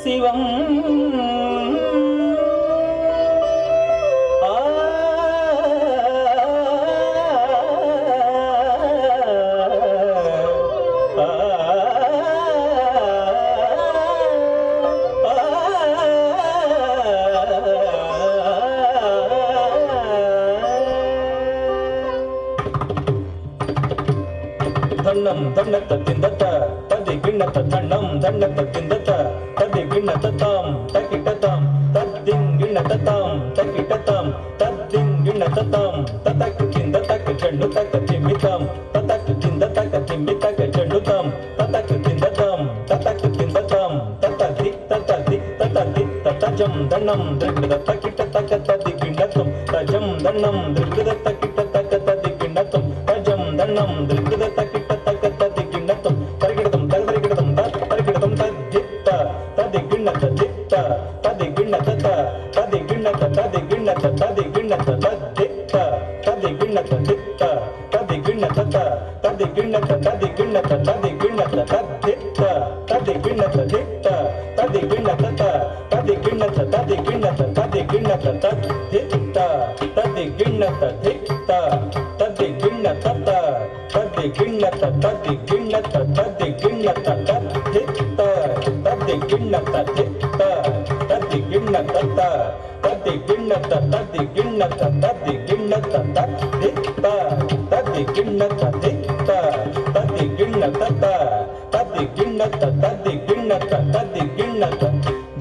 శివం ధన్నం ధన్నత తిందత తది గిన్నత ధన్నం ధన్నత తిందత తది గిన్నత తాం తకిటతాం తద్దిం గిన్నత తాం తకిటతాం తద్దిం గిన్నత తాం తతక్ తిందతక చెండుతక తిమ్మితాం తతక్ తిందతక తిమ్మితక చెండుతాం తతక్ తిందతాం తతక్ తిందతాం తతది తతది తతది తతజం ధన్నం దృగ్గద తకిటతక తది గిన్నతం తజం ధన్నం దృగ్గద తకిటతక తది గిన్నతం తజం ధన్నం దృగ్గద తకిట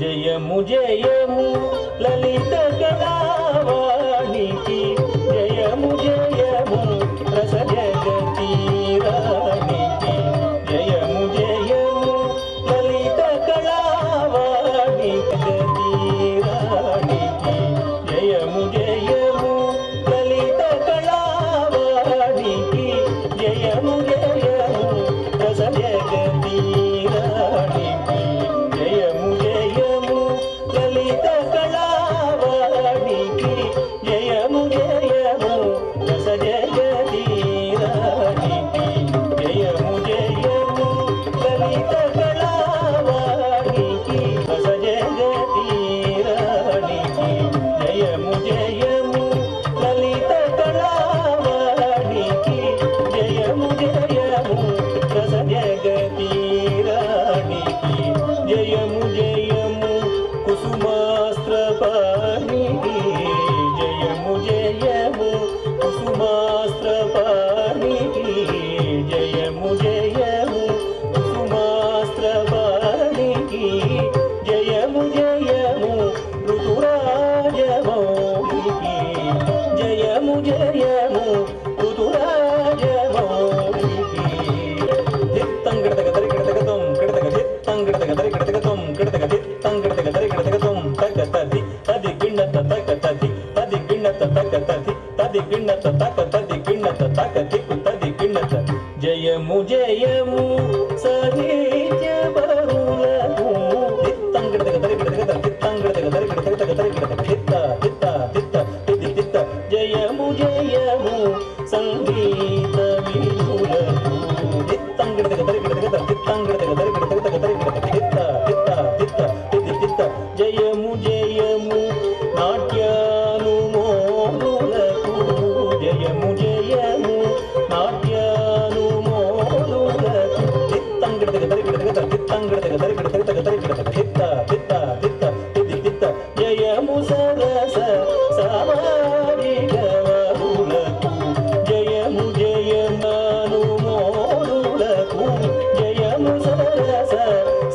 జయము జయము లలిత కళావాణికి జయము జయము రస జగతి రాణికి జయము జయము లలిత కళావాణికి జగతి రాణికి జయము జయము లలిత కళావాణికి జయము జయము రస జగతి రాణికి జయము జయము లలిత కళావాణికి జయము జయము రస జగతి రాణికి జయము జయము లలిత కళావాణికి రస జగతి రాణికి జయము జయము లలిత కళావాణికి జయము జయము రస జగతి రాణికి జయము జయము కుసుమాస్త్రపాణికి జయము జయము కుసుమాస్త్రపాణికి జయము జయము కుసుమాస్త్రపాణికి జయము జయము ఋతురాజమౌళికి జయము జయము ఋతురాజమౌళికి దిత్తం గిడతగ దరి గిడతగతం గిడతగ దిత్తం గిడతగ దరి గిడతగతం గిడతగ దిత్తం గిడతగ దరి గిడతగతం తగ తది తది గిన్నత తగ తది తది గిన్నత తగ తది తది గిన్నత తగ తది గిన్నత తగ దిక్కు తది గిన్నత జయము జయము సాహిత్య బరులకు దిత్తం గిడతగ దరి గిడతగ దిత్తం గిడతగ దరి గిడతగ దరి గిడతగ దిత్త దిత్త దిత్త దిత్తి దిత్త జయము జయము సంగీత విధులకు దిత్తం గిడతగ దరి గిడతగ దిత్తం గిడతగ దరి గిడతగ దరి గిడతగ దిత్త దిత్త దిత్త దిత్తి దిత్త జయము జయము నాట్యానుమోదులకు జయము జయము నాట్యానుమోదులకు దిత్తం గిడతగ దరి గిడతగ దిత్తం గిడతగ దరి గిడతగ దరి గిడతగ దిత్త దిత్త దిత్త దిత్తి దిత్త జయము సరస సామాజిక వరులకు జయము జయమానుమోదులకు జయము సరస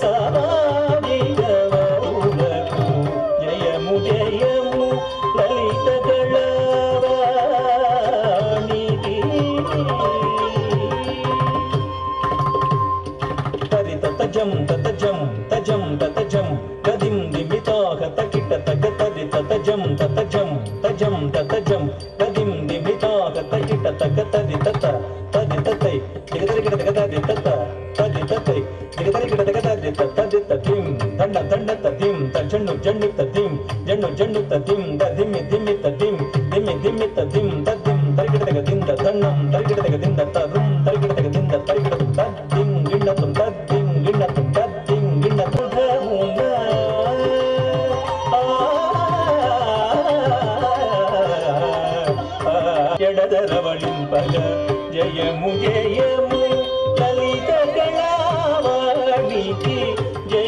సామాజిక వరులకు జయము జయము లలిత కళావాణికి తది తతజం తతజం తజం తతజం గదిం దిమితాహ తకిట తగ తది తతజం తతజం తజం తతజం గదిం దిమితాహ తకిట తగ తది తత తది తతై దిగదరి గిడ తది తత తది తతై దిగదరి గిడ తది తది తదిం దండ దండ తదిం తజన్ను జన్ను తదిం జన్ను జన్ను తదిం దదిమి దిమి తదిం దిమి దిమి తదిం తదిం తరిగిడ తగ దింద దన్నం తరిగిడ తగ దింద తరుం తరిగిడ తగ దింద తరిగిడ తదిం గిన్నతం తదిం గిన్నతం తదిం గిన్నతం ధమున జయము జయము లలిత కళావాణికి జయ